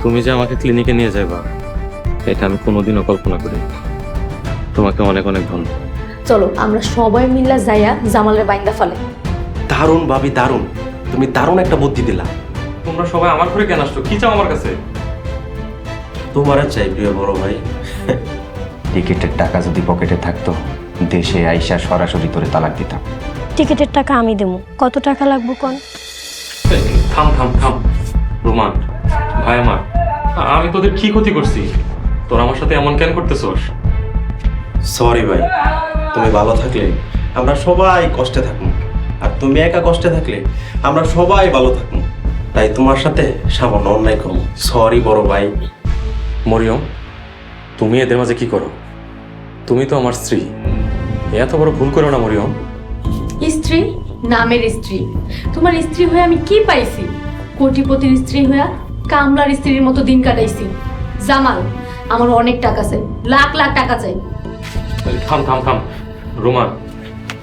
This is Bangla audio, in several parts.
তুমি যে আমাকে ক্লিনিকে নিয়ে যাবা এটা আমি কোনোদিনও কল্পনা করি। তোমাকে অনেক অনেক ধন্যবাদ। চলো আমরা সবাই মিল্লা যাইয়া জামালের বাইন্দা ফেলে। দারুণ ভাবি, দারুণ। তুমি দারুণ একটা বুদ্ধি দিলা। তোমরা সবাই আমার ঘরে কেন আসছো? কি চাও আমার কাছে? তোমার চাই প্রিয় বড় ভাই। টিকিটের টাকা যদি পকেটে থাকতো দেশে আইসা সরাসরি তোরে তালাক দিতাম। টিকিটের টাকা আমি দেবো। কত টাকা লাগবে কোন? থাম থাম থাম রোমান ভাই আমার, আমি তোদের কি ক্ষতি করছি? তোরা আমার সাথে এমন কেন করতেছস? সরি ভাই, তুমি ভালো থাকলে আমরা সবাই কষ্টে থাকবো, আর তুমি একা কষ্টে থাকলে আমরা সবাই ভালো থাকবো। তাই তোমার সাথে সামান্য অন্যায় করবো। সরি বড় ভাই। মরিয়ম, তুমি এদের মাঝে কি করো? তুমি তো আমার স্ত্রী, এত বড় ভুল করো না মরিয়ম। স্ত্রী? নামের স্ত্রী। তোমার স্ত্রী হয়ে আমি কি পাইছি? কোটিপতির স্ত্রী হয়ে কামলার স্ত্রীর মতো দিন কাটাইছি। জামাল, আমার অনেক টাকা চাই, লাখ লাখ টাকা চাই। থাম থাম থাম রোমান,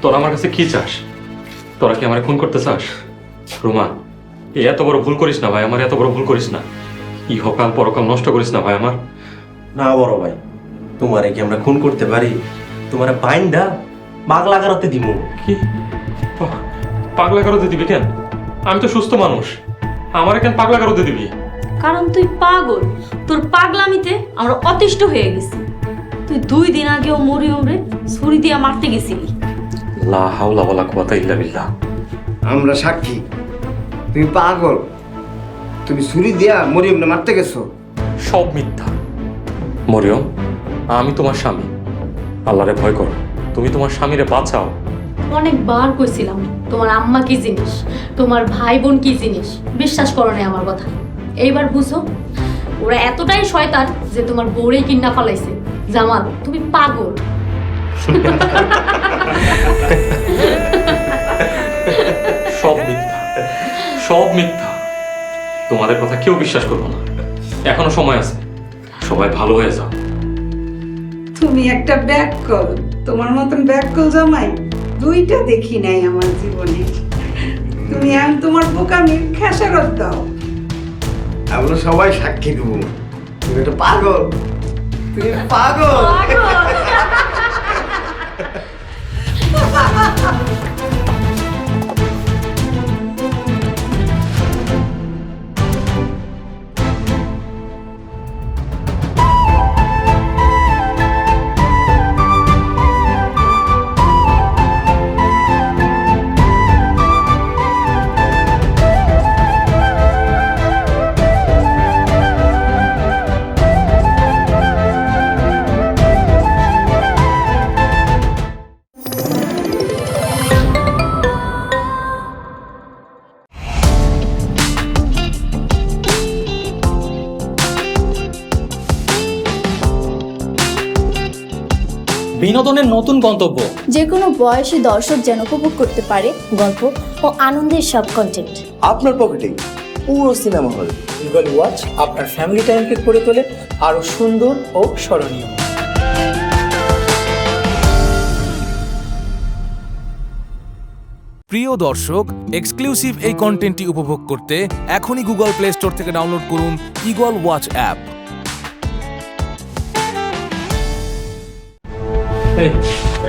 তোরা আমার কাছে কি চাস? তোরা কি আমার খুন করতে চাস? রোমান, এত বড় ভুল করিস না ভাই আমার, এত বড় ভুল করিস না। ইহকাল পরকাল নষ্ট করিস না ভাই আমার। না বড় ভাই, তোমারে কি আমরা খুন করতে পারি? তোমারে বাইন্দা পাগলা গারতে দিব। কি পাগলা গারদে দিবি কেন? আমি তো সুস্থ মানুষ, আমারে কেন পাগলা গারদে দিবি? কারণ তুই পাগল। তোর পাগলামিতে আমরা অতিষ্ঠ হয়ে গেছি। তুই 2 দিন আগেও মরিয়মরে ছুরি দিয়া মারতে গেছিলি। লা হাওলা ওয়ালা কুওয়াতা ইল্লা বিল্লাহ। আমরা সাক্ষী, তুমি পাগল। তুমি ছুরি দিয়া মরিয়মকে মারতে গেছো। সব মিথ্যা। মরিয়ম, আমি তোমার স্বামী, আল্লাহরে ভয় করো। তুমি তোমার স্বামীরে বাঁচাও। অনেকবার কইছিলাম তোমার আম্মা কি জিনিস, তোমার ভাই বোন কি জিনিস। বিশ্বাস করো না আমার কথা। এইবার বুঝো, ওরা এতটাই শয়তান যে তোমার বউরে কিন্না ফালাইছে। জামাল, তুমি পাগল। সব মিথ্যা, সব মিথ্যা। তোমাদের কথা কেউ বিশ্বাস করবো না। এখনো সময় আছে, সবাই ভালো হয়ে যাও। তুমি একটা ব্যাককল। তোমার মতন ব্যাককল জামাই 2টা দেখি নাই আমার জীবনে। তুমি এখন তোমার বোকামির খেসারত দাও। আমরা সবাই সাক্ষী দেব, তুমি একটা পাগল। তুমি পাগল। বিনোদনের নতুন গন্তব্য। যে কোনো বয়সী দর্শক যেন উপভোগ করতে পারে গল্প ও আনন্দের সব কন্টেন্ট। আপনার পকেটে পুরো সিনেমা হল। ইগল ওয়াচ আপনার ফ্যামিলি টাইমকে করে তোলে আরো সুন্দর ও স্মরণীয়। প্রিয় দর্শক, এক্সক্লুসিভ এই কন্টেন্টটি উপভোগ করতে এখনই গুগল প্লে স্টোর থেকে ডাউনলোড করুন ইগল ওয়াচ অ্যাপ।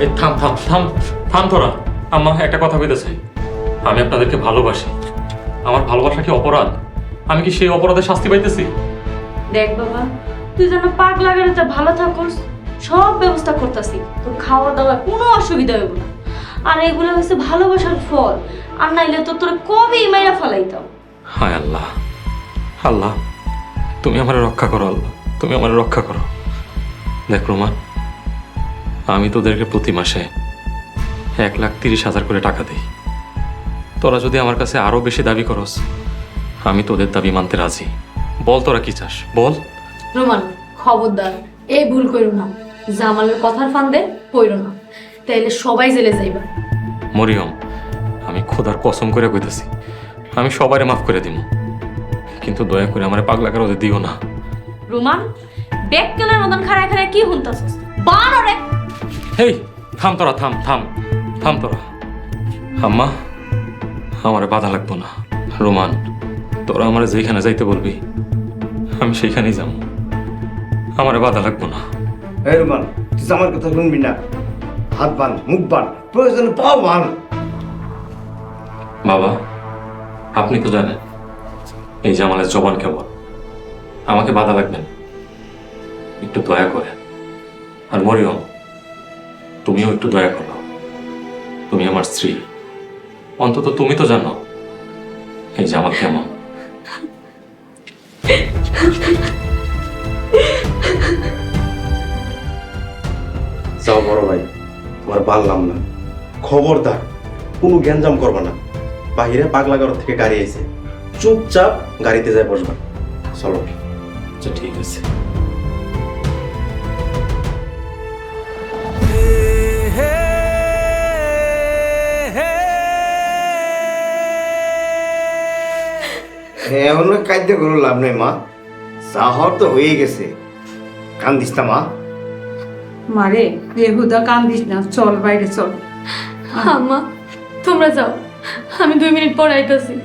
এই থাম থাম থাম থাম তোরা। আম্মা, একটা কথা বলতে চাই। আমি আপনাদেরকে ভালোবাসি। আমার ভালোবাসা কি অপরাধ? আমি কি সেই অপরাধের শাস্তি পাইতেছি? দেখ বাবা, তুই যেন পাগলা গাড়িতে ভালো থাকস, সব ব্যবস্থা করতেছি। তোর খাওয়া দাওয়া কোনো অসুবিধা হইব না। আর এগুলো হচ্ছে ভালোবাসার ফল। আর নাইলে তো তোর কবেই মাইরা ফেলাইতাম। হায় আল্লাহ, আল্লাহ তুমি আমার রক্ষা করো। আল্লাহ তুমি আমার রক্ষা করো। দেখ রোমান, আমি তোদেরকে প্রতি মাসে 1,30,000 করে টাকা দিই। তোরা যদি আমার কাছে আরো বেশি দাবি করস, আমি তোদের দাবি মানতে রাজি। বল তোরা কি চাস, বল। রোমান, খবরদার এই ভুল করো না। জামালের কথার ফান্দে পড়ো না, তাইলে সবাই জেলে যাইবা। মরিয়ম, আমি খোদার কসম করে কইতাছি, আমি সবারে মাফ করে দিব, কিন্তু দয়া করে আমার পাগলা করে দিও না। রোমান, ব্যাককেলের মতন খাড়ায় খাড়ায় কি হুনতাছস? বানরে! হেই, থাম তোরা, থাম থাম থাম তোরা। আম্মা, আমারে বাধা লাগবো না। রোমান, তোরা আমারে যেখানে যাইতে বলবি আমি সেইখানেই যাবো, আমারে বাধা লাগবো না। এই রোমান, তুই আমার কথা শুনবি না। হাত বান, মুখ বান, প্রয়োজনে পাও বান। বাবা, আপনি তো জানেন এই জামালের জবান কেমন। আমাকে বাধা লাগবেন, একটু দয়া করে। আর মরিয়ম, তুমিও একটু দয়া করো। তুমি আমার স্ত্রী, অন্তত তুমি তো জানো এই জামাল কেমন। যাও বড় ভাই, তোমার পারলাম না। খবরদার কোনো গ্যাঞ্জাম করবা না। বাহিরে পাগলাগার থেকে গাড়ি আইছে, চুপচাপ গাড়িতে যায় বসবা। চলো। আচ্ছা ঠিক আছে। এমন কাদ্য কোনো লাভ নেই মা, যা হওয়ার তো হয়ে গেছে। কান্দিস না মা। মারে বেহুদা কান্দিস না, চল বাইরে চল। আম্মা, তোমরা যাও, আমি 2 মিনিট পর আইতাছি।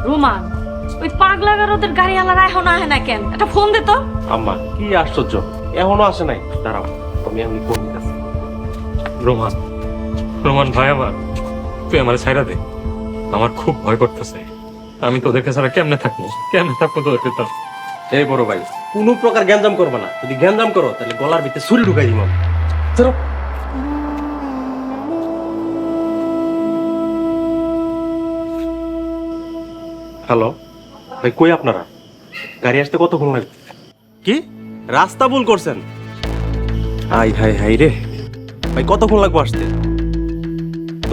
রোমান, ওই পাগলাগার ওদের গাড়ি আলার এখন আহে না কেন? একটা ফোন দে তো। আম্মা, কি আশ্চর্য, এখনো আসে নাই। দাঁড়াও, আমি এমনি কোন দিতেছি। রোমান, রোমান ভাই আমার, তুই আমার ছাইরা দে। আমার খুব ভয় করতেছে। আমি তোদেরকে ছাড়া কেমনে থাকবো, কেমনে থাকবো তোদেরকে তো। এই বড় ভাই, কোনো প্রকার গ্যাঞ্জাম করবা না। যদি গ্যাঞ্জাম করো তাহলে গলার ভিতরে ছুরি ঢুকাই দিব। চলো। হ্যালো ভাই, কই আপনারা? গাড়ি আসতে কতক্ষণ লাগবে? কি রাস্তা ভুল করছেন? আই হাই হাই রে ভাই, কতক্ষণ লাগবে আসতে?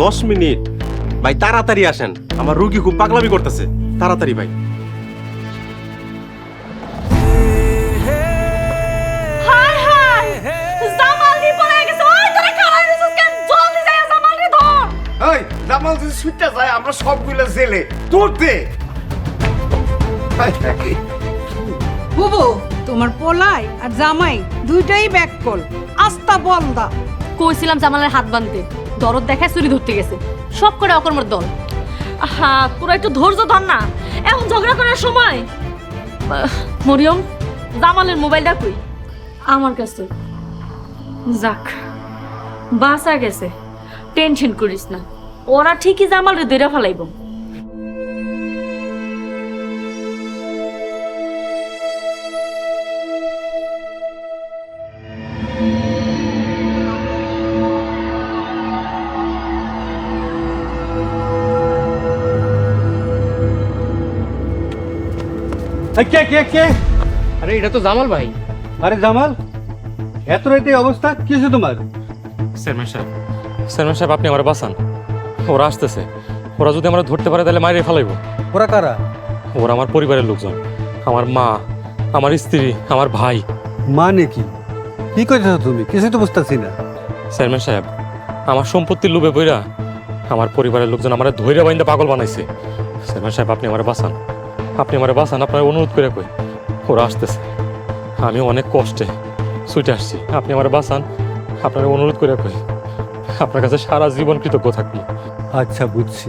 10 মিনিট ভাই, তাড়াতাড়ি আসেন। আমার রুগী খুব পাগলামি করতেছে, তাড়াতাড়ি ভাই। হায় হায়, জামাল দি পড়ে গেছে। ওই তোরা খারাপ হইছিস কেন? জলদি যাই জামাল রে ধর। এই জামাল যদি সুইটটা যায়, আমরা সবগুলো জেলে তোর দে। বুবু, তোমার পোলাই আর জামাই দুইটাই ব্যাক কল, আস্তা বলদা। কইছিলাম জামালের হাত বাঁধতে, দরদ দেখায় চুরি ধরতে গেছে। সব করে অকর্মর দল। হ্যাঁ, তোরা একটু ধৈর্য ধর না, এখন ঝগড়া করার সময়। মরিয়ম, জামালের মোবাইলটা কই? আমার কাছে। যাক, বাঁচা গেছে। টেনশন করিস না, ওরা ঠিকই জামালরে ধরে ফেলাইব। কে কে কে? আরে এটা তো জামাল ভাই। আরে জামাল, এত রাতে অবস্থা কিছু তোমার? চেয়ারম্যান সাহেব, চেয়ারম্যান সাহেব, আপনি আমার বাঁচান। ওরা আসতেছে। ওরা যদি আমরা ধরতে পারে তাহলে মারিয়ে ফেলাইবো। ওরা কারা? ওরা আমার পরিবারের লোকজন, আমার মা, আমার স্ত্রী, আমার ভাই। মানে কি? কি কইতেছো তুমি? কিছু তো বুঝতেছি না। চেয়ারম্যান সাহেব, আমার সম্পত্তির লোভে বইরা আমার পরিবারের লোকজন আমার ধৈর্য বাইন্দা পাগল বানাইছে। চেয়ারম্যান সাহেব, আপনি আমার বাঁচান, আপনি আমার বাঁচান। আপনার অনুরোধ করে কই, ওরা আসতেছে। আমি অনেক কষ্টে ছুটে আসছি, আপনি আমার বাঁচান। আপনার অনুরোধ করে কই, আপনার কাছে সারা জীবন কৃতজ্ঞ থাকবো। আচ্ছা বুঝছি।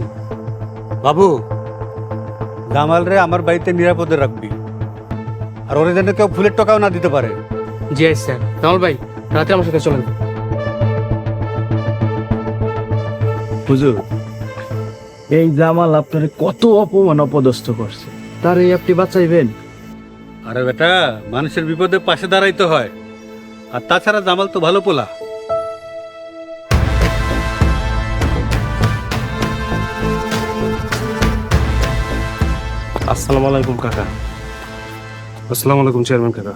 বাবু, জামাল রে আমার বাড়িতে নিরাপদে রাখবি, আর ওরে যেন কেউ ফুলের টাকাও না দিতে পারে। জি স্যার। জামাল ভাই, রাতে আমার সাথে চলেন। হুজুর, এই জামাল আপনারে কত অপমান অপদস্থ করছে, তার এই আপনি বাঁচাইবেন? আরে বেটা, মানুষের বিপদে পাশে দাঁড়াইতে হয়। আর তাছাড়া জামাল তো ভালো পোলা। আসসালামু আলাইকুম কাকা। আসসালামু আলাইকুম চেয়ারম্যান কাকা।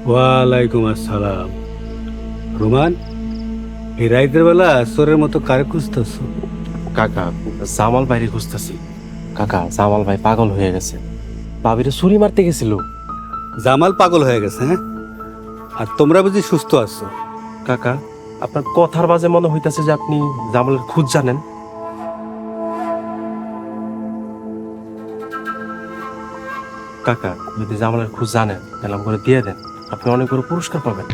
ওয়ালাইকুম আসসালাম। রোমান, এই রাইতের বেলা চোরের মতো কারে খুঁজতেছ? কাকা, জামাল ভাইরে খুঁজতেছি। কাকা, জামাল ভাই পাগল হয়ে গেছে, ভাবিরে ছুরি মারতে গেছিল। জামাল পাগল হয়ে গেছে, হ্যাঁ? আর তোমরা বুঝি সুস্থ আছো? কাকা, আপনার কথার বাজে মনে হইতাছে যে আপনি জামালের খুঁজ জানেন। কাকা, যদি জামালের খুঁজ জানেন তাহলে করে দিয়ে দেন, আপনি অনেক বড় পুরস্কার পাবেন।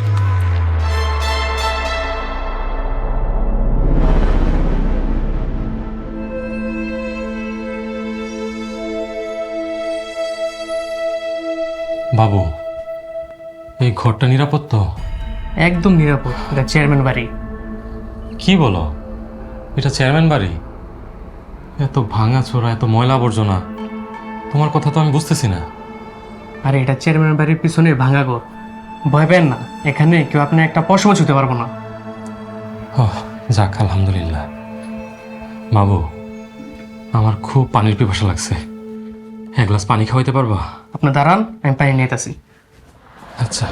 বাবু, এই ঘরটা নিরাপদ তো? একদম নিরাপদ, এটা চেয়ারম্যান বাড়ি। কি বলো, এটা চেয়ারম্যান বাড়ি? এত ভাঙা চোরা, এত ময়লা আবর্জনা, তোমার কথা তো আমি বুঝতেছি না। আর এটা চেয়ারম্যান বাড়ির পিছনে ভাঙা ঘর। ভয় পেন না, এখানে কেউ আপনার একটা পশমও ছুতে পারবো না। যাক, আলহামদুলিল্লাহ। বাবু, আমার খুব পানির পিপাসা লাগছে, এক গ্লাস পানি খাওয়াইতে পারবা? আপনি দাঁড়ান, আমি পানি নিয়ে আসি। আচ্ছা।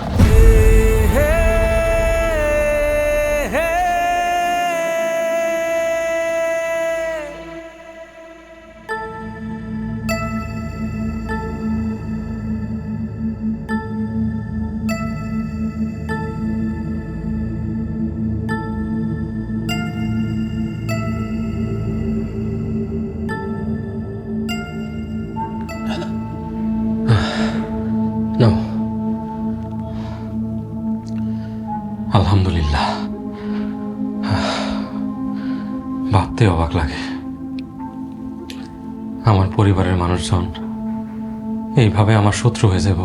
নাও। আলহামদুলিল্লাহ। ভাবতে অবাক লাগে, আমার পরিবারের মানুষজন এইভাবে আমার শত্রু হয়ে যাব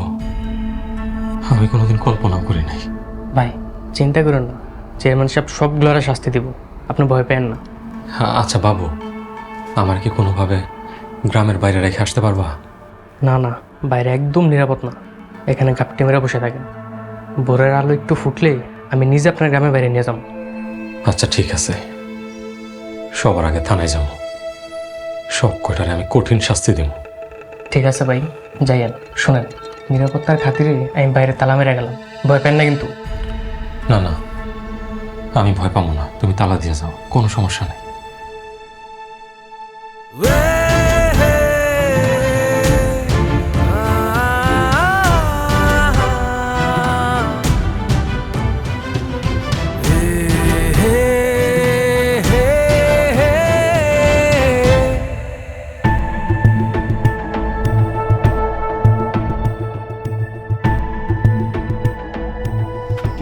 আমি কোনোদিন কল্পনাও করি নাই। ভাই, চিন্তা করেন না, চেয়ারম্যান সাহেব সবগুলোর শাস্তি দিব, আপনি ভয় পেন না। আচ্ছা বাবু, আমার কি কোনোভাবে গ্রামের বাইরে রেখে আসতে পারবা? না না, বাইরে একদম নিরাপদ না, এখানে ঘাপটি মেরে বসে থাকেন। ভোরের আলো একটু ফুটলে আমি নিজে আপনার গ্রামের বাইরে নিয়ে যাব। আচ্ছা ঠিক আছে, সবার আগে থানায় যাব, সব কটারে আমি কঠিন শাস্তি দেব। ঠিক আছে ভাই, যাইয়েন। শোনেন, নিরাপত্তার খাতিরে আমি বাইরে তালা মেরে গেলাম, ভয় পেন না কিন্তু। না না, আমি ভয় পাবো না, তুমি তালা দিয়ে যাও, কোনো সমস্যা নেই।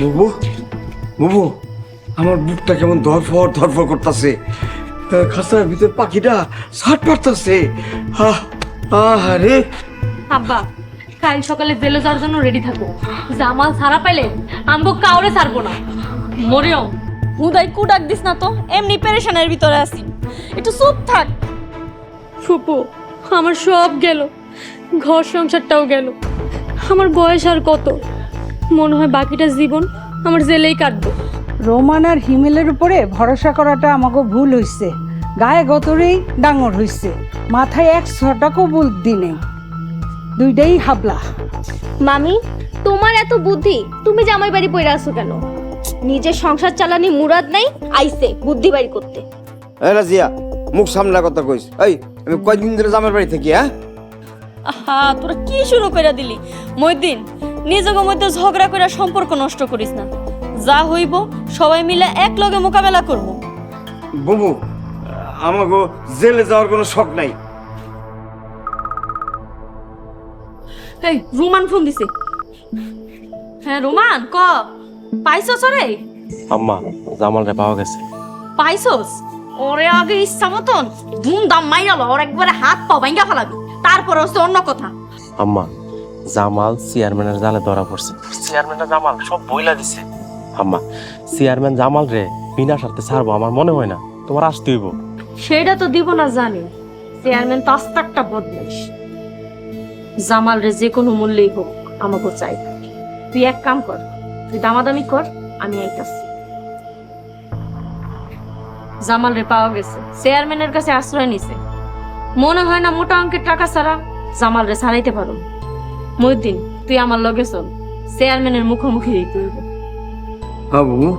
বুবু, বুবু, আমার বুকটা কেমন ধরফর ধরফর করতেছে, খাসার ভিতর পাখিটা ছাট পারতেছে। আরে আব্বা, কাল সকালে জেলে যাওয়ার জন্য রেডি থাকো। জামাল ছাড়া পাইলে আমগো কাউরে ছাড়বো না। মরিয়ম, হুদাই কু ডাক দিস না তো, এমনি পেরেশানের ভিতরে আছি, একটু চুপ থাক। ফুপু, আমার সব গেল, ঘর সংসারটাও গেল। আমার বয়স আর কত, মনে হয় বাকিটা জীবন আমার জেলেই কাটবো। রোমান আর হিমেলের উপরে ভরসা করাটা আমাকে ভুল হইছে। গায়ে গতরেই ডাঙর হইছে, মাথায় 100টাকও বুদ্ধি নেই, দুইটাই হাবলা। মামি, তোমার এত বুদ্ধি, তুমি জামাই বাড়ি পড়ে আসো কেন? নিজের সংসার চালানি মুরাদ নাই, আইছে বুদ্ধি বাড়ি করতে। এই রাজিয়া, মুখ সামলা কথা কইস। এই, আমি কয়দিন ধরে জামার বাড়ি থাকি? আহা, তোরা কি শুরু করে দিলি? মইদিন, নিজের মধ্যে ঝগড়া করে সম্পর্ক নষ্ট করিস না। যা হইব সবাই মিলে এক লগে মোকাবেলা করব। বুবু, আমাকে জেলে যাওয়ার কোনো শখ নাই। এই রোমান ফোন দিছে। হ্যাঁ রোমান, ক পাইছস? রে আম্মা, জামালরে পাওয়া গেছে। পাইছস? ওরে আগে ইচ্ছা মতন ধুম দাম মাইরালো, ওর একবারে হাত পা ভাঙ্গা ফেলাবি, তারপর হচ্ছে অন্য কথা। আম্মা, জামাল চেয়ারম্যানের জালে ধরা পড়ছে। চেয়ারম্যানটা জামাল সব বইলা দিছে। আম্মা, চেয়ারম্যান জামাল রে বিনা স্বার্থে ছাড়বো আমার মনে হয় না, তোমার আসতে হইব। সেটা তো দিব না জানি, চেয়ারম্যান তো আস্তে একটা বদমাইশ। জামাল রে যে কোনো মূল্যেই হোক আমাকে চাই। তুই এক কাম কর, তুই দামাদামি কর, আমি আইতাছি। জামাল রে পাওয়া গেছে, চেয়ারম্যানের কাছে আশ্রয় নিছে। মনে হয় না মোটা অঙ্কের টাকা ছাড়া জামাল রে ছাড়াইতে পারো। মহিউদ্দিন, তুই আমার লগে চল, চেয়ারম্যানের মুখোমুখি দিতে হইব। হ্যাঁ বুবু,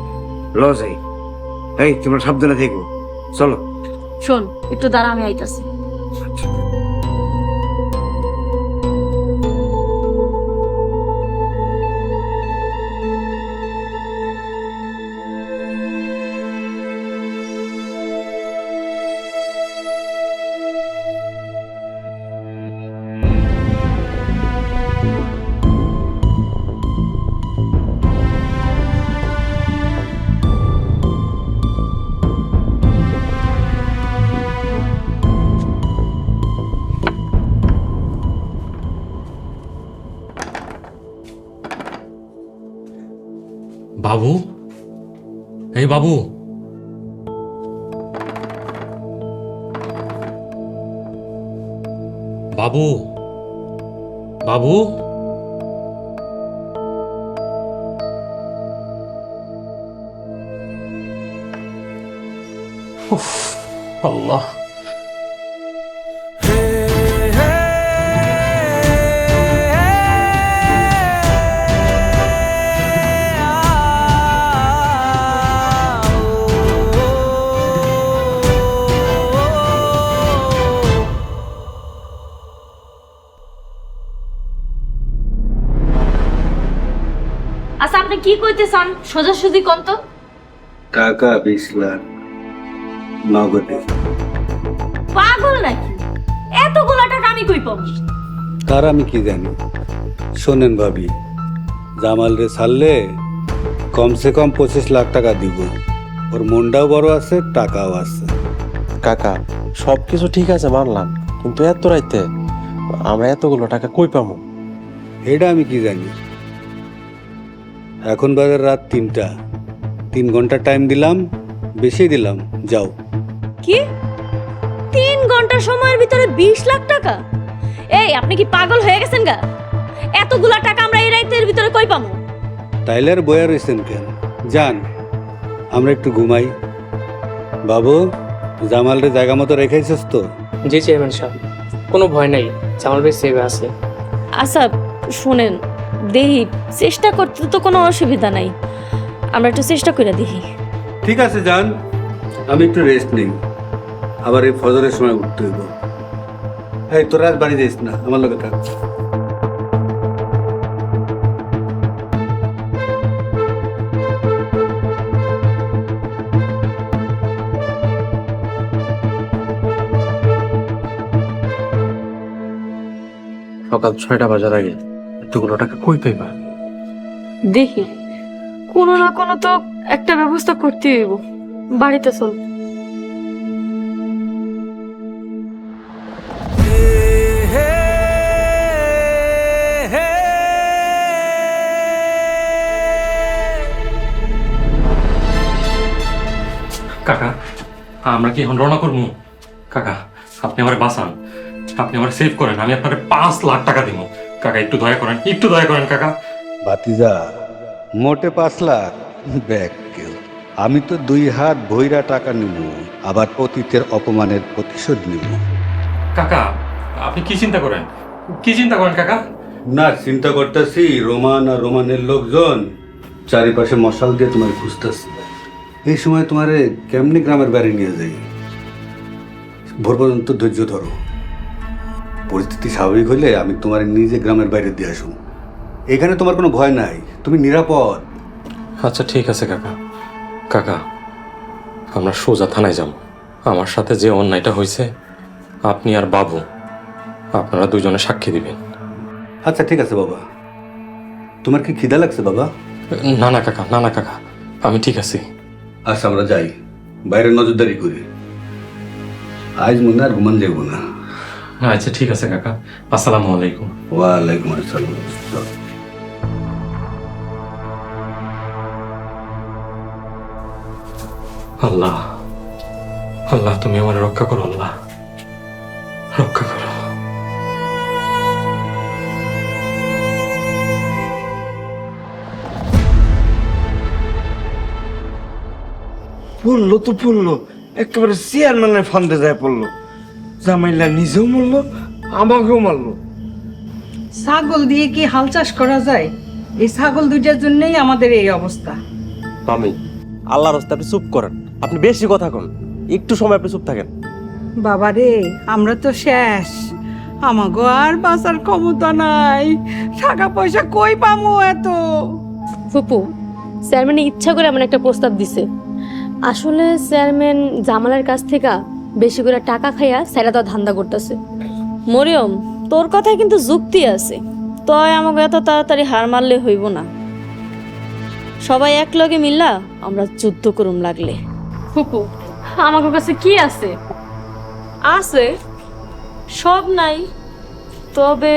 ল যাই। এই, তোমরা সাবধানে থেকো, চলো। শোন, একটু দাঁড়া, আমি আইতাছি। বাবু, এই বাবু, বাবু, বাবু, উফ, আল্লাহ। আচ্ছা আপনি কি কইতে চান সোজাসুজি কোন তো? টাকা 20 লাখ নগদে। পাগল নাকি? এতগুলো টাকা আমি কই পাবো? তার আমি কি জানি। শোনেন ভাবি, জামাল রে ছাড়লে কমসে কম 25 লাখ টাকা দিব। ওর মনটাও বড় আছে, টাকাও আছে। কাকা সব কিছু ঠিক আছে মানলাম, কিন্তু এত রাইতে আমরা এতগুলো টাকা কই পাবো? এটা আমি কি জানি। এখন বাজে রাত 3টা, 3 ঘন্টা টাইম দিলাম, বেশি দিলাম, যাও। কি 3 ঘন্টা সময়ের ভিতরে 20 লাখ টাকা? এই আপনি কি পাগল হয়ে গেছেন গা? এতগুলা টাকা আমরা এই রাতের ভিতরে কই পাবো? তাইলে আর বয়া রয়েছেন কেন? যান, আমরা একটু ঘুমাই। বাবু, জামাল রে জায়গা মতো রেখেছিস তো? জি চেয়ারম্যান সাহেব, কোনো ভয় নাই, জামাল ভাই সেভ আছে। আচ্ছা শুনেন, দেখি চেষ্টা করতে তো কোনো অসুবিধা নাই, আমরা একটু চেষ্টা করে দেখি। ঠিক আছে যান, আমি একটু রেস্ট নেই, আবার এই ফজরের সময় উঠতে হইব। এই তোরা আজ বাড়ি যাইস না, আমার লগে থাক। সকাল 6টা বাজার আগে এতগুলো টাকা কই পাইবা? দেখি কোনো না কোনো তো একটা ব্যবস্থা করতে হইব। বাড়িতে চল। কাকা, আমরা কি এখন রওনা করবো? কাকা, আপনি আমার বাঁচান, আপনি আমার সেভ করেন, আমি আপনাকে 5 লাখ টাকা দিব। কাকা একটু দয়া করেন, একটু দয়া করেন কাকা। ভাতিজা, মোটে 5 লাখ ব্যাগ কেউ। আমি তো 2 হাত ভৈরা টাকা নিব, আবার অতীতের অপমানের প্রতিশোধ নিব। কাকা, আপনি কি চিন্তা করেন, কি চিন্তা করেন কাকা? না, চিন্তা করতেছি রোমান আর রোমানের লোকজন চারিপাশে মশাল দিয়ে তোমার খুঁজতেছে। এই সময় তোমারে কেমনি গ্রামের বাড়ি নিয়ে যাই? ভোর পর্যন্ত ধৈর্য ধরো, পরিস্থিতি স্বাভাবিক হইলে আমি তোমার নিজে গ্রামের বাইরে দিয়ে আসুন। এখানে তোমার কোনো ভয় নাই, তুমি নিরাপদ। আচ্ছা ঠিক আছে কাকা। কাকা, আমরা সোজা থানায় যাব। আমার সাথে যে অন্যায়টা হয়েছে, আপনি আর বাবু আপনারা দুজনে সাক্ষী দিবেন। আচ্ছা ঠিক আছে বাবা। তোমার কি খিদা লাগছে বাবা? না না কাকা, না না কাকা, আমি ঠিক আছি। আচ্ছা আমরা যাই, বাইরে নজরদারি করি। আজ মনে আর ঘুমান যাবো না। আচ্ছা ঠিক আছে কাকা, আসসালামু আলাইকুম। ওয়ালাইকুম আসসালাম। আল্লাহ, আল্লাহ তুমি আমার রক্ষা করো, আল্লাহ রক্ষা করো। পড়লো তো পড়লো, একেবারে চেয়ারম্যানের ফান্দে যায় পড়লো। জামাইলা নিজেও মরলো, আমাকেও মারলো। ছাগল দিয়ে কি হাল চাষ করা যায়? এই ছাগল দুইটার জন্যই আমাদের এই অবস্থা। আমি আল্লাহর রাস্তায় আপনি চুপ করেন, আপনি বেশি কথা কন, একটু সময় আপনি চুপ থাকেন। বাবা রে, আমরা তো শেষ, আমাগো আর বাঁচার ক্ষমতা নাই। টাকা পয়সা কই পামু এত? ফুপু, চেয়ারম্যান ইচ্ছা করে এমন একটা প্রস্তাব দিছে। আসলে চেয়ারম্যান জামালের কাছ থেকে বেশি করে টাকা খাইয়া সাইরা দেওয়ার ধান্দা করতেছে। মরিয়ম, তোর কথায় কিন্তু যুক্তি আছে, তয় আমাকে এত তাড়াতাড়ি হার মারলে হইব না। সবাই এক লগে মিল্লা আমরা যুদ্ধ করুম লাগলে। ফুপু, আমার কাছে কি আছে? আছে, সব নাই, তবে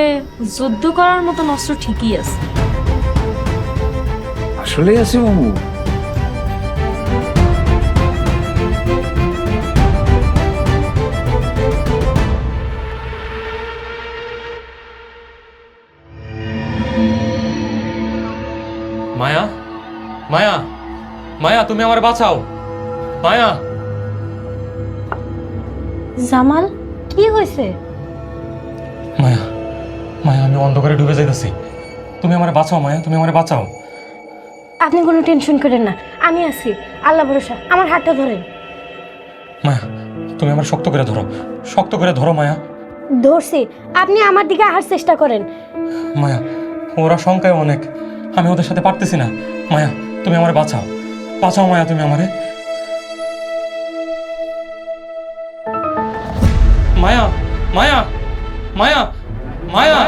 যুদ্ধ করার মতন অস্ত্র ঠিকই আছে। আসলে আছে বাবু? মায়া, মায়া, মায়া, তুমি আমার বাঁচাও। মায়া, জামাল কি হয়েছে? মায়া, মায়া, আমি অন্ধকারে ডুবে যাইতেছি। তুমি আমার বাঁচাও মায়া, তুমি আমার বাঁচাও। আপনি কোনো টেনশন করেন না, আমি আছি। আল্লাহ ভরসা, আমার হাতটা ধরেন। মায়া, তুমি আমার শক্ত করে ধরো, শক্ত করে ধরো মায়া। ধরছি, আপনি আমার দিকে আসার চেষ্টা করেন। মায়া, ওরা সংখ্যায় অনেক, আমি ওদের সাথে পারতেছি না। মায়া, তুমি আমার বাঁচাও, বাঁচাও মায়া, তুমি আমারে। মায়া, মায়া, মায়া, মায়া।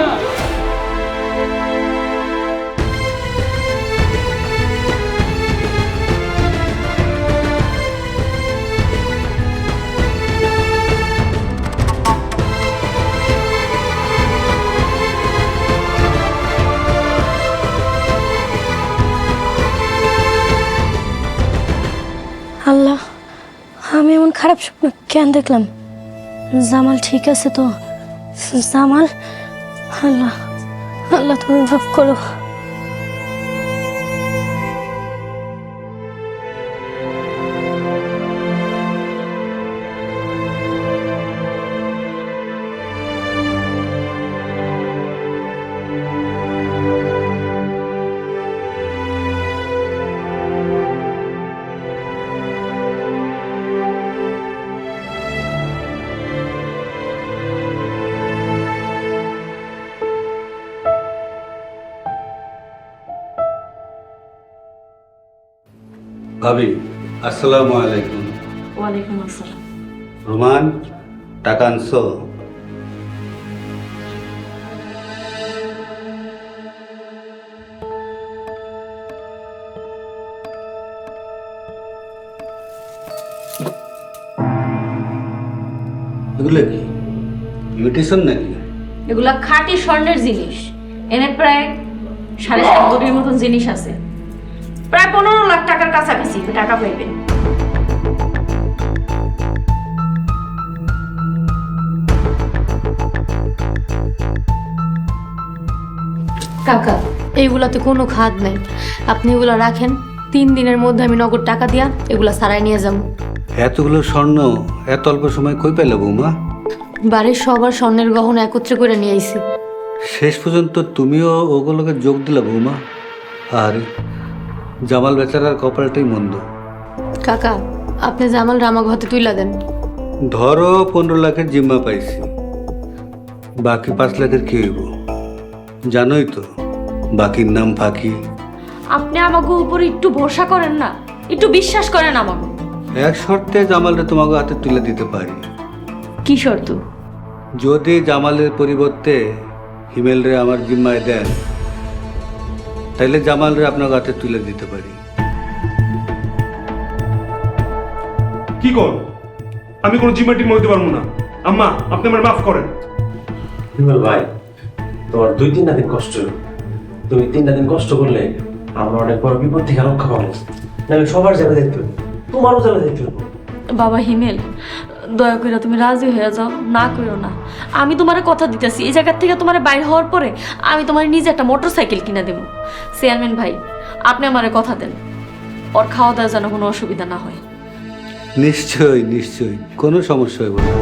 আল্লাহ, আমি এমন খারাপ স্বপ্ন কেন দেখলাম? জামাল ঠিক আছে তো? জামাল, আল্লাহ, আল্লাহ তুমি মাফ করো। ভাবি, আসসালামু আলাইকুম। ওয়ালাইকুম আসসালাম। রোমান, টাকা আনছো? এগুলো কি ইমিটেশন নাকি? এগুলা খাঁটি স্বর্ণের জিনিস। এনে প্রায় 7.5 কোটির মতন জিনিস আছে। প্রায় 15 লাখ টাকার কাছাকাছি টাকা পাইবেন। কাকা, এইগুলাতে কোনো খাদ নাই, আপনি এগুলা রাখেন। 3 দিনের মধ্যে আমি নগদ টাকা দিয়া এগুলা সারাই নিয়ে যাবো। এতগুলো স্বর্ণ এত অল্প সময় কই পেলে বৌমা? বাড়ির সবার স্বর্ণের গহনা একত্রে করে নিয়ে আইছি। শেষ পর্যন্ত তুমিও ওগুলোকে যোগ দিলা বৌমা। আর জামাল বেচারার কপালটাই মন্দ। কাকা, আপনি জামাল রামাগ হাতে তুইলা দেন। ধরো 15 লাখের জিম্মা পাইছি, বাকি 5 লাখের কি হইব? জানোই তো, বাকির নাম ফাঁকি। আপনি আমাকে উপরে একটু ভরসা করেন না, একটু বিশ্বাস করেন আমাকে। এক শর্তে জামালটা তোমাকে হাতে তুলে দিতে পারি। কি শর্ত? যদি জামালের পরিবর্তে হিমেলরে আমার জিম্মায় দেন, তাইলে জামালরে আপনার হাতে তুলে দিতে পারি। কি কর? আমি কোনো জিম্মাটির মধ্যে পারবো না। আম্মা, আপনি আমার মাফ করেন। হিমেল ভাই, তোমার 2-3 দিন কষ্ট, তুমি 3 দিন কষ্ট করলে আমরা অনেক বড় বিপদ থেকে রক্ষা পাবো। নাহলে সবার যাবে দেখতে হবে, তোমারও যাবে দেখতে হবে। বাবা হিমেল, দয়া করে তুমি রাজি হয়ে যাও, না করো না। আমি তোমার কথা দিতেছি, এই জায়গা থেকে তোমার বাইরে হওয়ার পরে আমি তোমার নিজে একটা মোটরসাইকেল কিনে দেবো। চেয়ারম্যান ভাই, আপনি আমারে কথা দেন, ওর খাওয়া দাওয়া যেন কোনো অসুবিধা না হয়। নিশ্চয়ই নিশ্চয়ই, কোনো সমস্যা হইব না।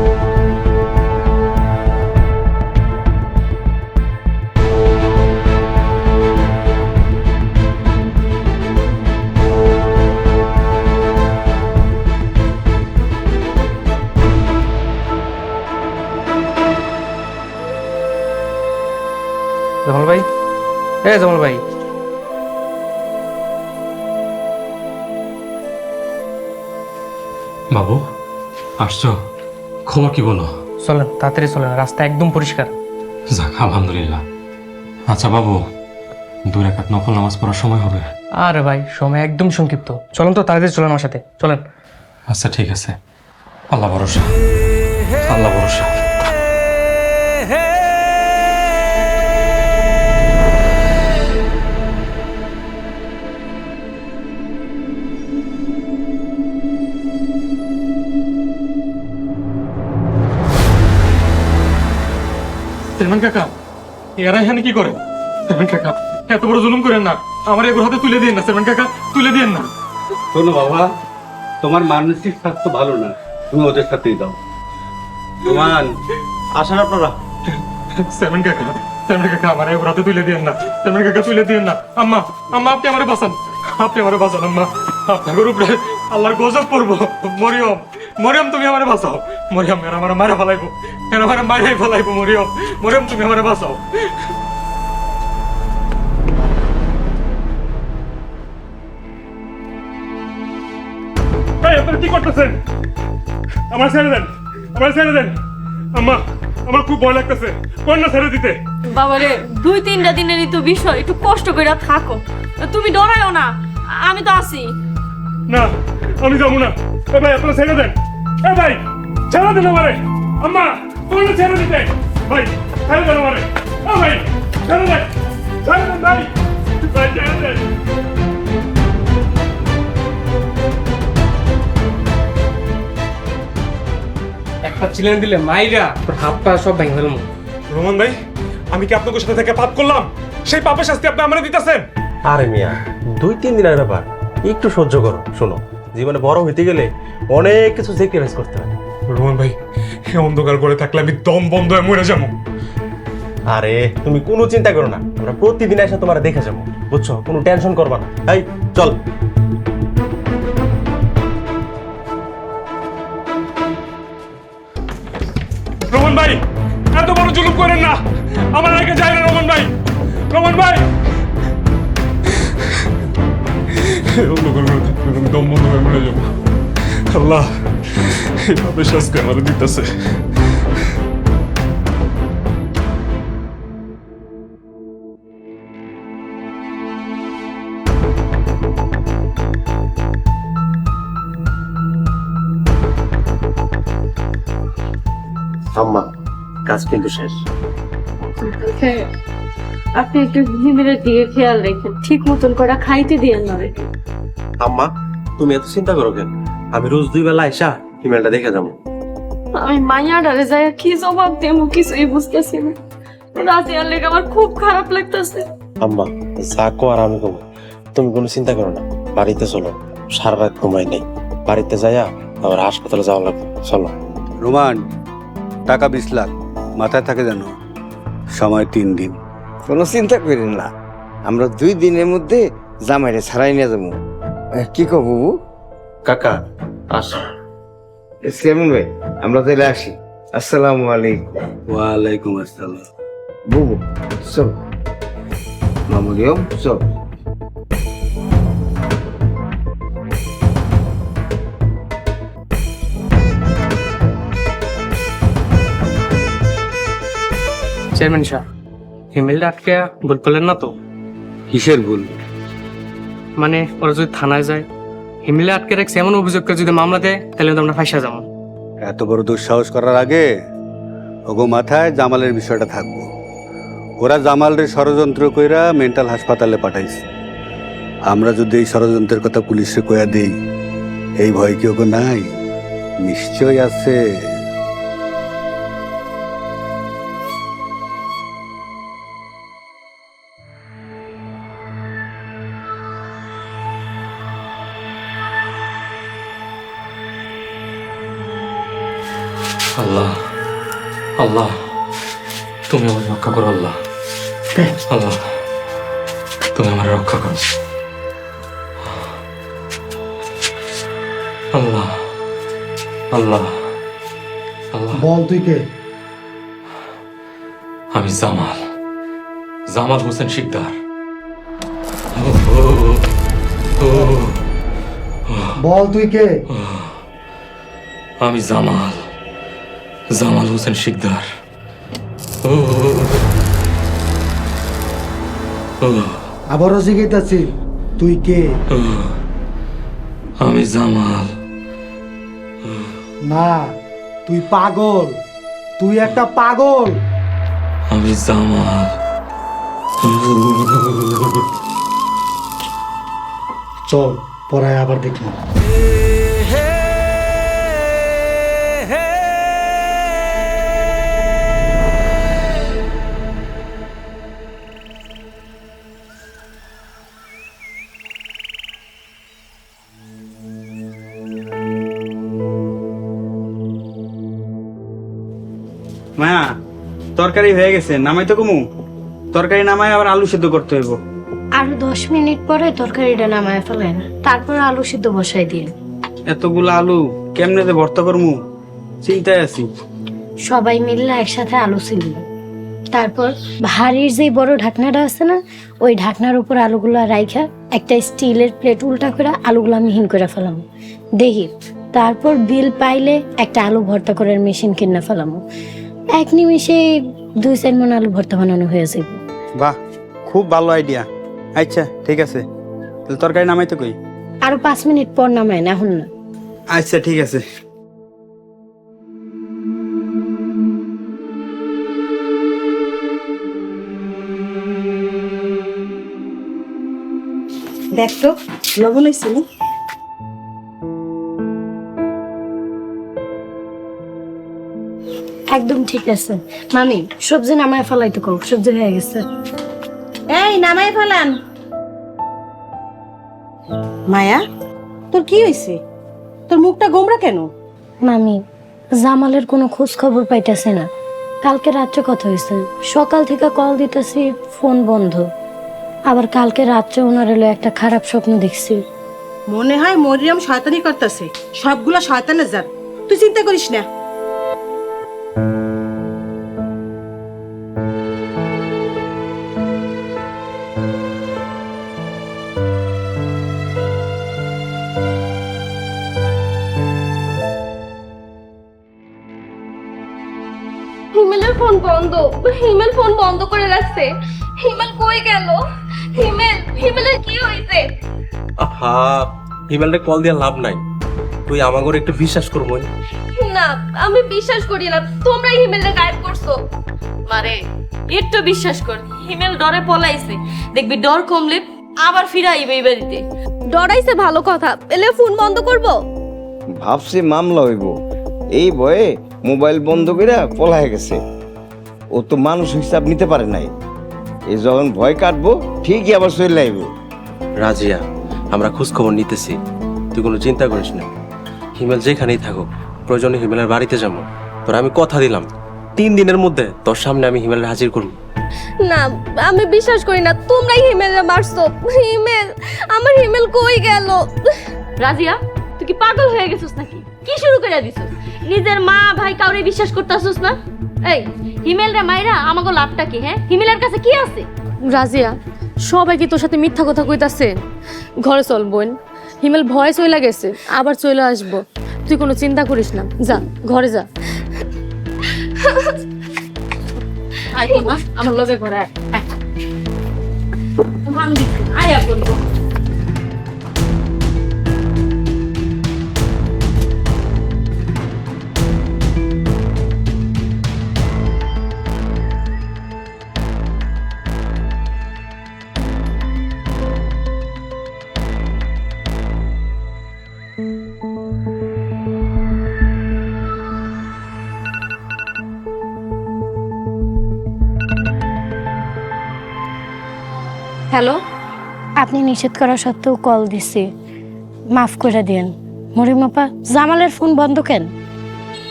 জামাল ভাই, জামাল ভাই, বাবু, আসছো? খবর কি বলো? চলেন তাড়াতাড়ি চলেন, রাস্তা একদম পরিষ্কার। যাক, আলহামদুলিল্লাহ। আচ্ছা বাবু, 2 রাকাত নফল নামাজ পড়ার সময় হবে? আরে ভাই, সময় একদম সংক্ষিপ্ত। চলেন তো তাড়াতাড়ি, চলেন আমার সাথে, চলেন। আচ্ছা ঠিক আছে, আল্লাহ ভরসা, আল্লাহ ভরসা। চেয়ারম্যান কাকা এরা এখানে কি করে? চেয়ারম্যান কাকা এত বড় জুলুম করেন না, আমার এগুলো হাতে তুলে দিন না চেয়ারম্যান কাকা, তুলে দিন না। শোনো বাবা, তোমার মানসিক স্বাস্থ্য ভালো না, তুমি ওদের সাথেই দাও। রোমান, আসেন আপনারা। চেয়ারম্যান কাকা, চেয়ারম্যান কাকা আমার এগুলো হাতে তুলে দিন না, চেয়ারম্যান কাকা তুলে দিন না। আম্মা, আম্মা আপনি আমারে বাঁচান, আপনি আমারে বাঁচান আম্মা, আপনার উপরে আল্লাহর গজব পড়বো। মরিয়ম, মরিয়ম তুমি আমারে বাঁচাও। মরিয়ম এরা আমার মারা ফেলাইবো, এরা আমার মারাই ফেলাইবো। মরিয়ম, মরিয়ম তুমি আমারে বাঁচাও। এই আপনারা কি করতেছেন? আমার ছেড়ে দেন, আমার ছেড়ে দেন। আম্মা, আমার খুব ভয় লাগতেছে, কোন না ছেড়ে দিতে। বাবারে 2-3টা দিনেরই তো বিষয়, একটু কষ্ট করে থাকো। তুমি ডরায়ও না, আমি তো আছি। না, আমি যাবো না। এ ভাই আপনারা ছেড়ে দেন, এ ভাই ছেড়ে দেন আমারে। আম্মা, কোন না ছেড়ে দিতে। ভাই ছেড়ে দেন আমারে, ও ভাই ছেড়ে দেন, ছেড়ে দেন ভাই, ভাই ছেড়ে দেন। একটা চিলেন দিলে মাইরা তোর হাত পা সব ভেঙে ফেলবো। রোমান ভাই, আমি কি আপনাদের সাথে থেকে পাপ করলাম? সেই পাপের শাস্তি আপনি আমারে দিতেছেন? আরে মিয়া, 2-3 দিনের ব্যাপার, একটু সহ্য করো। শোনো, জীবনে বড় হইতে গেলে অনেক কিছু স্যাক্রিফাইস করতে হয়। রোমান ভাই, এই অন্ধকার করে থাকলে আমি দম বন্ধ হয়ে মরে যাবো। আরে তুমি কোনো চিন্তা করো না, আমরা প্রতিদিন এসে তোমার দেখে যাবো, বুঝছো? কোনো টেনশন করবা না। এই চল। রোমান ভাই, এত বড় জুলুম করেন না, আমার রেখে যায় না রোমান ভাই। রোমান ভাই, অন্ধকার করে থাকলে আমি দম বন্ধ হয়ে মরে যাবো। আল্লাহ এই পাপের শাস্তি আমাদের দিতেছে। আম্মা, কাজ কিন্তু শেষ। আপনি একটু হিমেলের দিকে খেয়াল রেখেন, ঠিক মতন করে খাইতে দিয়েন না। আম্মা, তুমি এত চিন্তা করো কেন? আমি রোজ 2 বেলা আইসা ইমেলটা দেখে যাবো। আমি মাইয়াডারে যাই কি জবাব দেবো কিছুই বুঝতেছি না। রাজিয়ার লেগে আমার খুব খারাপ লাগতেছে। আম্মা, যা কো আর আমি কমো, তুমি কোনো চিন্তা করো না। বাড়িতে চলো, সারা রাত ঘুমাই নাই। বাড়িতে যাইয়া আবার হাসপাতালে যাওয়া লাগবে, চলো। রোমান, টাকা 20 লাখ মাথায় থাকে জানো, সময় 3 দিন। কোনো চিন্তা করেন না, আমরা 2 দিনের মধ্যে জামাইরে ছাড়াই নিয়ে যাবো। কি কব বাবু? কাকা আসো। চেয়ারম্যান ভাই, আমরা তাহলে আসি। আসসালামু আলাইকুম। ওয়ালাইকুম আসসালাম। বুবু চল, মামুলিয়ম চল। চেয়ারম্যান সাহেব, হিমেলটা আটকে ভুল করলেন না তো? কিসের ভুল? মানে ওরা যদি থানায় যায়, হিমেলে আটকে রাখছে এমন অভিযোগ করে যদি মামলা দেয়, তাহলে তো আমরা ফাঁসা যাবো। এত বড় দুঃসাহস করার আগে ওগো মাথায় জামালের বিষয়টা থাকবো। ওরা জামালের ষড়যন্ত্র কইরা মেন্টাল হাসপাতালে পাঠাইছে। আমরা যদি এই ষড়যন্ত্রের কথা পুলিশে কইয়া দেই, এই ভয় কি ওগো নাই? নিশ্চয় আছে। আল্লাহ, আল্লাহ তুমি আমার রক্ষা করো। আল্লাহ, আল্লাহ তুমি আমার রক্ষা করো। আল্লাহ, আল্লাহ, আল্লাহ। বল তুই কে? আমি জামাল, জামাল হোসেন শিকদার। বল তুই কে? আমি জামাল, জামাল হোসেন শিকদার। আবারও জিজ্ঞাসা, তুই কে? আমি জামাল। না, তুই পাগল, তুই একটা পাগল। আমি জামাল। চল পড়ায় আবার দেখি। মায়া তরকারি হয়ে গেছে, নামাই তো কমু। তরকারি নামাই আবার আলু সিদ্ধ করতে হইব। আরো 10 মিনিট পরে তরকারিটা নামায় ফেলেন, তারপর আলু সিদ্ধ বসাই দিন। এতগুলো আলু কেমনে যে ভর্তা করমু চিন্তায় আছি। সবাই মিললে একসাথে আলু ছিল, তারপর ভারীর যে বড় ঢাকনাটা আছে না, ওই ঢাকনার উপর আলুগুলো রাইখা একটা স্টিলের প্লেট উল্টা করে আলুগুলো মিহিন করে ফেলাম দেখি। তারপর বিল পাইলে একটা আলু ভর্তা করার মেশিন কিনে ফেলাম। 1 নিমিষে 2-4 মণ আলু ভর্তা বানানো হয়ে যাবে। বাহ, খুব ভালো আইডিয়া। আচ্ছা ঠিক আছে, তাহলে তরকারি নামাইতে কই? আরো 5 মিনিট পর নামায় না, এখন না। আচ্ছা ঠিক আছে। দেখ তো লবণ হয়েছে না? একদম ঠিক আছে মামি, সবজি নামায় ফেলাই তো কও, সবজি হয়ে গেছে। এই নামাই ফেলান। মায়া, তোর কি হয়েছে? তোর মুখটা গোমরা কেন? মামি, জামালের কোনো খোঁজ খবর পাইতেছে না। কালকে রাত্রে কথা হয়েছে, সকাল থেকে কল দিতেছি, ফোন বন্ধ। আবার কালকে রাত্রে ওনার এলো একটা খারাপ স্বপ্ন দেখছি। মনে হয় মরিয়ম শয়তানি করতেছে। সবগুলা শয়তানের জাত, তুই চিন্তা করিস না। হিমেলের ফোন বন্ধ। হিমেল ফোন বন্ধ করে রাখছে। হিমেল কই গেল? হিমেলের কি হয়েছে? আহা, হিমেলরে কল দিয়ে লাভ নাই, তুই আমাগরে একটু বিশ্বাস করবো। না, আমি বিশ্বাস করি না, তোমরাই হিমেলরে গায়েব করছো। মারে একটু বিশ্বাস কর, হিমেল ডরে পলাইছে, দেখবি ডর কমলে আবার ফিরে আইবে এই বাড়িতে। ডরাইছে ভালো কথা, এলে ফোন বন্ধ করব? ভাবছি মামলা হইব, এই ভয়ে মোবাইল বন্ধ করে পলায় গেছে। ও তো মানুষ হিসাব নিতে পারে নাই, এই যখন ভয় কাটবো ঠিকই আবার চলে আইব। রাজিয়া, আমরা খোঁজ খবর নিতেছি, তুই কোনো চিন্তা করিস না। হিমেল যেখানেই থাকুক, প্রয়োজনে হিমেলের বাড়িতে যাবো। তোর আমি কথা দিলাম, 3 দিনের মধ্যে তোর সামনে আমি হিমেলের হাজির করবো। না, আমি বিশ্বাস করি না, তোমরাই হিমেলরে মারছো। হিমেল, আমার হিমেল কই গেল? রাজিয়া, তুই কি পাগল হয়ে গেছিস নাকি? কি শুরু করে দিছিস? নিজের মা ভাই কাউরে বিশ্বাস করতেছিস না? এই হিমেল রে মাইরা আমাগো লাভটা কি? হ্যাঁ, হিমেলের কাছে কি আছে? রাজিয়া, সবাই কি তোর সাথে মিথ্যা কথা কইতাছে? ঘরে চল বোন, হিমেল ভয় চলে গেছে, আবার চলে আসবো। তুই কোনো চিন্তা করিস না, যা ঘরে যা। আয় তো মা, আমার লগে ঘরে আয়। আয় বলবো। হ্যালো, আপনি নিষেধ করা সত্ত্বেও কল দিছি, মাফ করে দেন। মরিমাপা, জামালের ফোন বন্ধ কেন?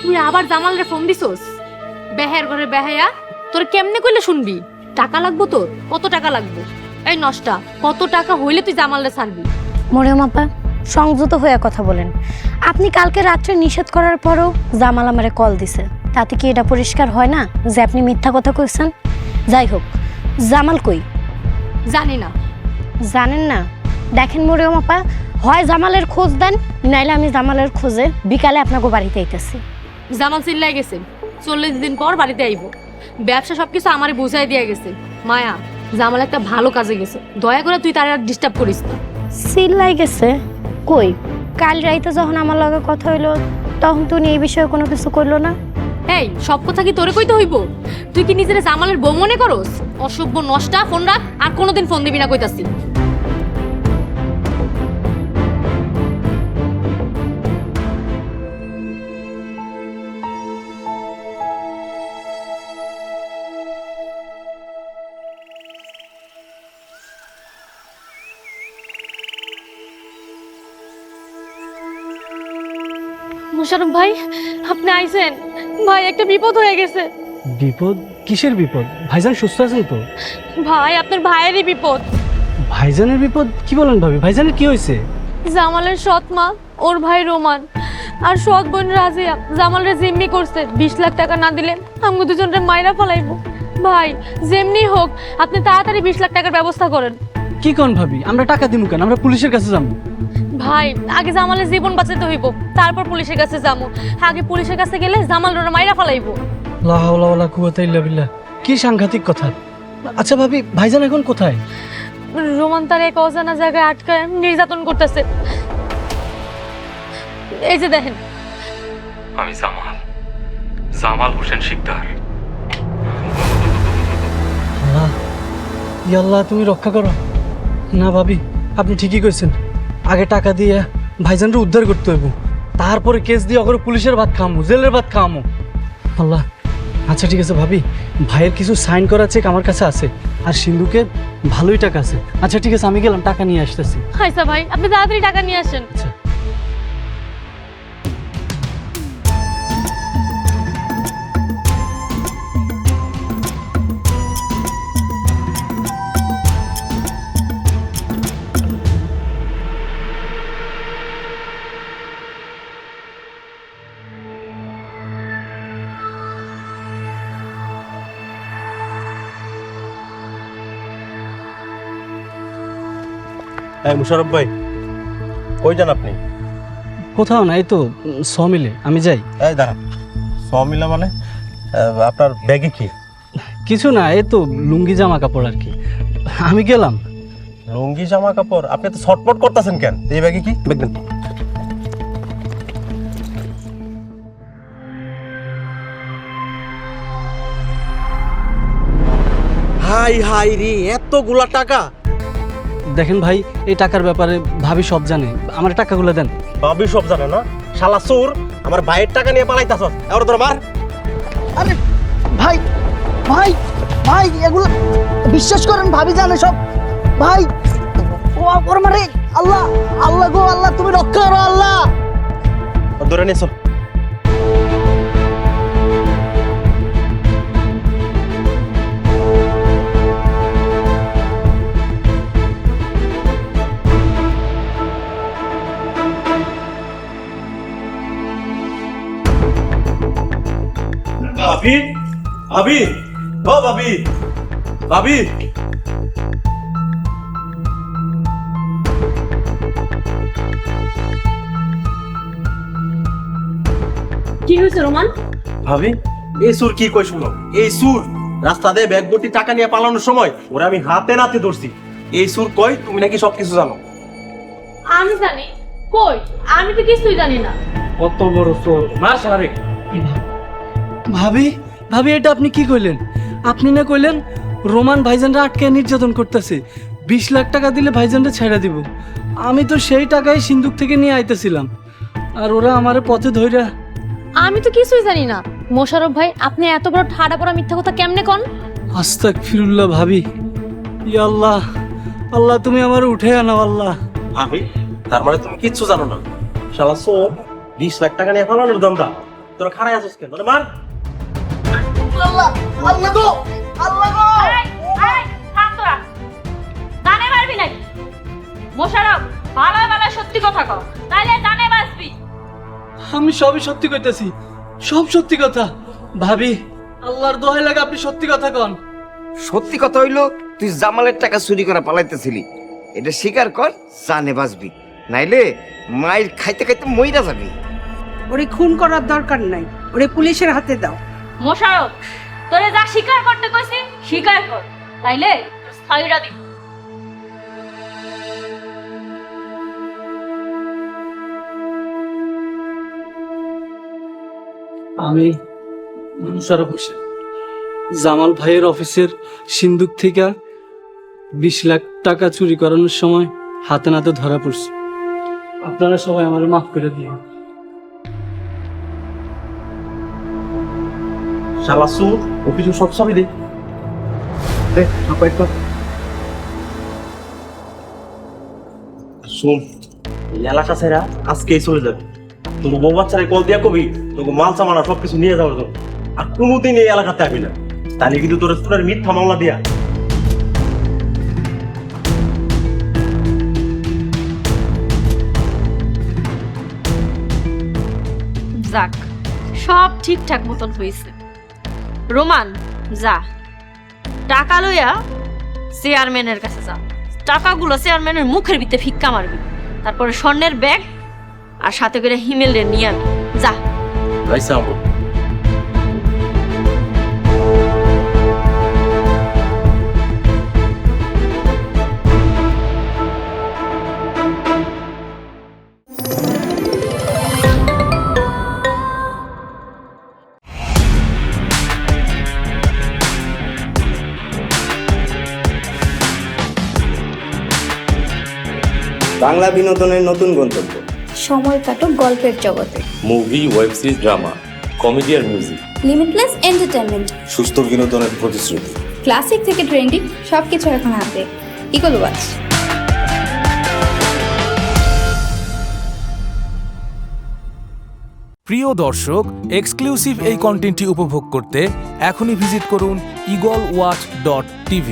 তুই আবার জামালরে ফোন দিছস? বেহের ঘরে বেহায়া, তোর কেমনে কইলে শুনবি? টাকা লাগবো তোর? কত টাকা লাগবে? এই নষ্টা, কত টাকা হইলে তুই জামালরে ছাড়বি? মরিমাপা, সংযত হয়ে কথা বলেন। আপনি কালকে রাত্রে নিষেধ করার পরও জামাল আমারে কল দিছে, তাতে কি এটা পরিষ্কার হয় না যে আপনি মিথ্যা কথা কইছেন? যাই হোক, জামাল কই? জানি না। জানেন না? দেখেন মরিয়ম আপা, হয় জামালের খোঁজ দেন, নাইলে আমি জামালের খোঁজে বিকালে আপনাকে বাড়িতে আইতেছি। জামাল চিল্লাই গেছে, 40 দিন পর বাড়িতে আইব। ব্যবসা সবকিছু আমারে বুঝাই দিয়ে গেছে। মায়া, জামাল একটা ভালো কাজে গেছে, দয়া করে তুই তার আর ডিস্টার্ব করিস না। চিল্লাই গেছে? কই, কাল রাইতে যখন আমার লগে কথা হইলো তখন তো এই বিষয়ে কোনো কিছু করলো না। এই সব কথা কি তোরে কইতে হইব? তুই কি নিজের জামালের বউ মনে করস? অসভ্য নষ্টা, ফোন রাখ, আর কোনোদিন ফোন দিবি না কইতাছি। মোশারফ ভাই, আপনি আইছেন? ভাই, একটা বিপদ হয়ে গেছে। বিপদ? কিসের বিপদ? ভাইজান সুস্থ আছেন তো? ভাই আপনার ভাইয়েরই বিপদ। ভাইজানের বিপদ? কি বলেন ভাবি, ভাইজানের কি হয়েছে? জামালের সৎ মা, ওর ভাই রোমান আর সৎ বোন রাজিয়া জামালের জিম্মি করছে। 20 লাখ টাকা না দিলে আমাকে দুজনের মাইরা ফেলাইবো। ভাই যেমনি হোক আপনি তাড়াতাড়ি 20 লাখ টাকার ব্যবস্থা করেন। কি কোন ভাবি, আমরা টাকা দিব কেন? আমরা পুলিশের কাছে যাবো। ভাই আগে জামালের জীবন বাঁচাতে হইব, তারপর পুলিশের কাছে যাবো। আগে পুলিশের কাছে গেলে জামাল ওরা মাইরা ফেলাইবো। লা হাওলা ওয়ালা কুওয়াতা ইল্লা বিল্লাহ। কি সাংঘাতিক কথা। আচ্ছা ভাবি, ভাইজান এখন কোথায়? রোমান তার এক অজানা জায়গায় আটকায় নির্যাতন করতেছে। এই যে দেখেন। আমি জামাল হোসেন শিকদার। আল্লাহ, ইয়া আল্লাহ, তুমি রক্ষা করো। না ভাবি, আপনি ঠিকই কইছেন। আগে টাকা দিয়ে ভাইজানকে উদ্ধার করতে হইব, তারপরে কেস দিয়ে অগর পুলিশের ভাত খামু, জেলের ভাত খামু। আল্লাহ, আচ্ছা ঠিক আছে ভাবি, ভাইয়ের কিছু সাইন করা চেক আমার কাছে আছে, আর সিন্ধুকে ভালোই টাকা আছে। আচ্ছা ঠিক আছে, আমি গেলাম, টাকা নিয়ে আসতেছি। আচ্ছা ভাই, আপনি তাড়াতাড়ি টাকা নিয়ে আসেন। আচ্ছা। হ্যাঁ মুশারফ ভাই, কই যান আপনি? কোথাও না, এই তো সমিলে। আমি যাই। এই দাঁড়ান, সমিলা মানে? আপনার ব্যাগে কি? কিছু না, এই তো লুঙ্গি জামা কাপড় আর কি। আমি গেলাম। লুঙ্গি জামা কাপড়? আপনি তো ছটপট করতেছেন কেন? এই ব্যাগে কি? ব্যাগ দেন। হাই হাই রে, এতগুলা টাকা! দেখেন ভাই, এই টাকার ব্যাপারে ভাবি সব জানে। আমার টাকাগুলো দেন। ভাবি সব জানে না? শালা চোর, আমার ভাইয়ের টাকা নিয়ে পালাইতাছস। এবার তোর মার। আরে ভাই ভাই ভাই, এগুলো বিশ্বাস করেন, ভাবি জানে সব। ভাই ও ওর মারে। আল্লাহ আল্লাহ গো আল্লাহ, তুমি রক্ষা করো আল্লাহ। ধরে নিয়েছ। ভাবি, ভাবি, ও ভাবি, ভাবি। কি হয়েছে রোমান? ভাবি, এই সুর কি কই শুনো? এই সুর রাস্তা দিয়ে ব্যাগ ভর্তি টাকা নিয়ে পালানোর সময় ওরা আমি হাতে নাতে ধরছি। এই সুর কই? তুমি নাকি সবকিছু জানো। আমি জানি কই? আমি তো কিছুই জানি না। কত বড় চোর! মাস আরে ভাবি, ভাবি এটা আপনি কি কইলেন? আপনি না কইলেন রোমান ভাইজানরা আটকে নির্যাতন করতেছে, 20 লাখ টাকা দিলে ভাইজানরা ছেড়ে দিব। আমি তো সেই টাকায় সিন্ধুক থেকে নিয়ে আইতেছিলাম, আর ওরা আমারে পথে ধইরা। আমি তো কিছুই জানি না। মোশাররফ ভাই, আপনি এত বড় ঠাডা পড়া মিথ্যা কথা কেমনে কোন? আস্তাগফিরুল্লাহ ভাবি। ইয়া আল্লাহ, আল্লাহ তুমি আমার উঠে আনো আল্লাহ। ভাবি, তার মানে তুমি কিচ্ছু জানো না? শালা চোর, 20 লাখ টাকা নিয়ে পালানোর দমটা। তোরা খাড়াই আছিস কেন? তোরা মার। আল্লাহ আল্লাহ গো আল্লাহ গো। এই থাম তোরা, দানে মারবি নাকি? মোশাররফ, ভালো ভালো সত্যি কথা কও, তাইলে দানে বাঁচবি। আমি সবই সত্যি কইতেছি, সব সত্যি কথা। ভাবি, আল্লাহর দোহাই লাগে আপনি সত্যি কথা কন। সত্যি কথা হইলো তুই জামালের টাকা চুরি করে পালাইতেছিলি, এটা স্বীকার কর, জানে বাঁচবি, নাইলে মায়ের খাইতে খাইতে মইরা যাবি। ওরে খুন করার দরকার নাই, ওরে পুলিশের হাতে দাও। মোশাররফ, তোরে যা স্বীকার করতে কইছি স্বীকার কর, তাইলে ছাইরা দিব। আমি মুশাররফ হোসেন, জামাল ভাইয়ের অফিসের সিন্ধুক থেকে 20 লাখ টাকা চুরি করানোর সময় হাতে নাতে ধরা পড়ছি। আপনারা সবাই আমার মাফ করে দিন। শালা চোর, অফিসে সব ছবি দে। শুন, এই এলাকা ছেড়া আজকেই চলে যাবে। তোমার বউ বাচ্চারে কল দিয়া কবি তোকে মাল সামানা সবকিছু নিয়ে যাওয়ার জন্য। আর কোনোদিন এই এলাকাতে আসবি না, তাহলে কিন্তু তোর স্কুলের মিথ্যা মামলা দিয়া। যাক, সব ঠিকঠাক মতন হয়েছে। রোমান, যা টাকা লইয়া চেয়ারম্যানের কাছে যা, টাকাগুলো চেয়ারম্যানের মুখের ভিতরে ফিক্কা মারবি, তারপরে স্বর্ণের ব্যাগ আর সাথে করে হিমেল রে নিয়ে আনবি। যা। বাংলা বিনোদনের নতুন গন্তব্য। সময় কাটুক গল্পের জগতে। Movie, web series, drama, comedy আর মিউজিক। Limitless entertainment. সুস্থ বিনোদনের প্রতিশ্রুতি। ক্লাসিক থেকে ট্রেন্ডিং সবকিছু এখন হাতে। Eagle Watch. প্রিয় দর্শক, এক্সক্লুসিভ এই কন্টেন্টটি উপভোগ করতে এখনই ভিজিট করুন eagleWatch.tv।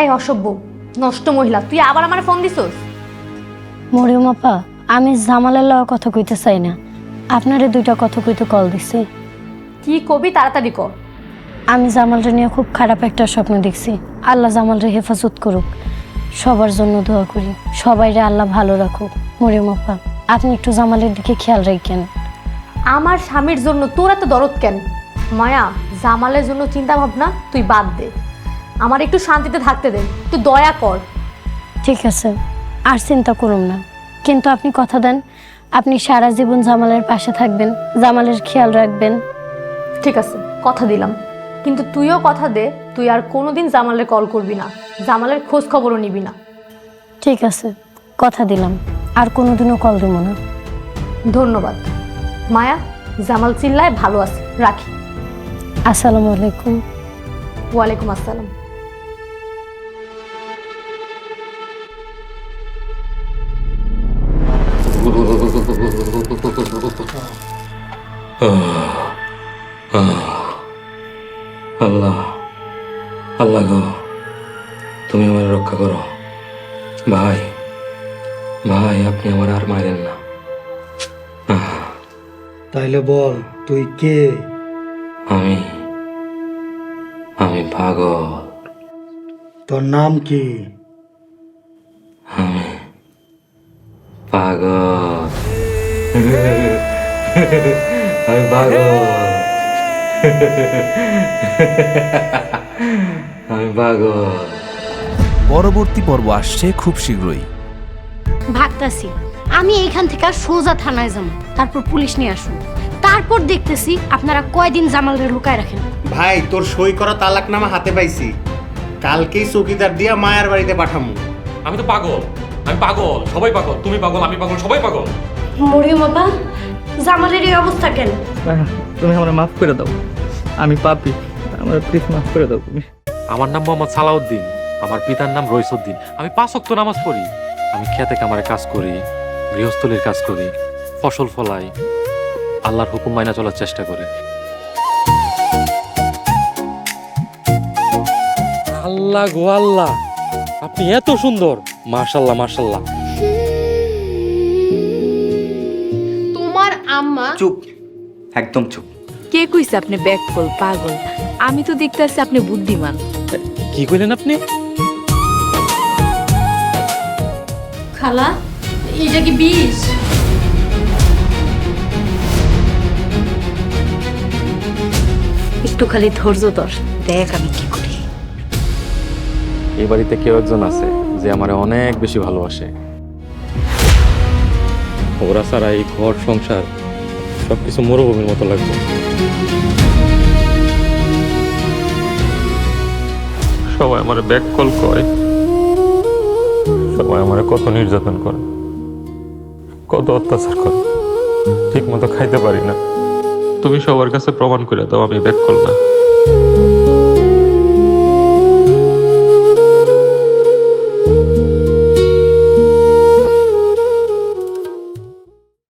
এই অসভ্য নষ্ট মহিলা, তুই আবার আমার ফোন দিছস? মরিয়ম আপা, আমি জামালের লগে কথা কইতে চাই না, আপনারে দুইটা কথা কইতে কল দিছি। কি কবি তাড়াতাড়ি কর। আমি জামালরে নিয়ে খুব খারাপ একটা স্বপ্ন দেখছি। আল্লাহ জামালরে হেফাজত করুক, সবার জন্য দোয়া করি, সবাইরে আল্লাহ ভালো রাখুক। মরিয়ম আপা, আপনি একটু জামালের দিকে খেয়াল রাখেন। আমার স্বামীর জন্য তোর এত দরদ কেন? মায়া, জামালের জন্য চিন্তা ভাবনা তুই বাদ দে, আমার একটু শান্তিতে থাকতে দে, তুই দয়া কর। ঠিক আছে, আর চিন্তা করুন না, কিন্তু আপনি কথা দেন আপনি সারা জীবন জামালের পাশে থাকবেন, জামালের খেয়াল রাখবেন। ঠিক আছে, কথা দিলাম, কিন্তু তুইও কথা দে তুই আর কোনোদিন জামালের কল করবি না, জামালের খোঁজ খবরও নিবি না। ঠিক আছে, কথা দিলাম, আর কোনোদিনও কল দেব না। ধন্যবাদ। মায়া, জামাল চিল্লায় ভালো আছে, রাখি। আসসালামু আলাইকুম। ওয়ালাইকুম আসসালাম। আল্লাহ, আল্লাহ গো, তুমি আমার রক্ষা করো। ভাই, ভাই, আপনি আমার আর মারেন না। তাইলে বল তুই কে? আমি পাগল। তোর নাম কি? আমি পাগল। আমি পাগল। আমি পাগল। পরবর্তী পর্ব আসছে খুব শীঘ্রই। ভাগতাছি আমি এইখান থেকে সোজা থানায় যাবো, তারপর পুলিশ নিয়ে আসুন, তারপর দেখতেছি আপনারা কয়দিন জামালরে লুকায় রাখেন। ভাই, তোর সই করা তালাকনামা হাতে পাইছি, কালকেই চৌকিদার দিয়া মায়ার বাড়িতে পাঠামু। আমি তো পাগল, আমি পাগল, সবাই পাগল, তুমি পাগল, আমি পাগল, সবাই পাগল। মরিয়ম বাবা, জামালের এই অবস্থা কেন? তুমি আমার মাফ করে দাও, আমি পাপী, আমার প্লিজ মাফ করে দাও তুমি। আমার নাম মোহাম্মদ সালাউদ্দিন, আমার পিতার নাম রইসউদ্দিন। আমি 5 ওয়াক্ত নামাজ পড়ি। আমি খেতে কামারে কাজ করি, গৃহস্থলীর কাজ করি, ফসল ফলাই, আল্লাহর হুকুম মাইনা চলার চেষ্টা করি। আল্লাহ গো আল্লাহ, আপনি এত সুন্দর, মাশাআল্লাহ মাশাআল্লাহ। তোমার আম্মা। চুপ, একদম চুপ। কে কইছে আপনি ব্যাককল পাগল? আমি তো দেখতেছি আপনি বুদ্ধিমান। কি কইলেন আপনি? খালা, এটা কি বিষ? একটু খালি ধৈর্য ধর, দেখ আমি কি করি। এই বাড়িতে কেউ একজন আছে যে আমারে অনেক বেশি ভালোবাসে। ওরা ছাড়া এই ঘর সংসার সবকিছু মরুভূমির মতো লাগবে। সবাই আমার ব্যাক কল করে, সবাই আমার কত নির্যাতন করে, কত অত্যাচার করে, ঠিক মতো খাইতে পারি না। তুমি সবার কাছে প্রমাণ করে দাও আমি ব্যাক কল না।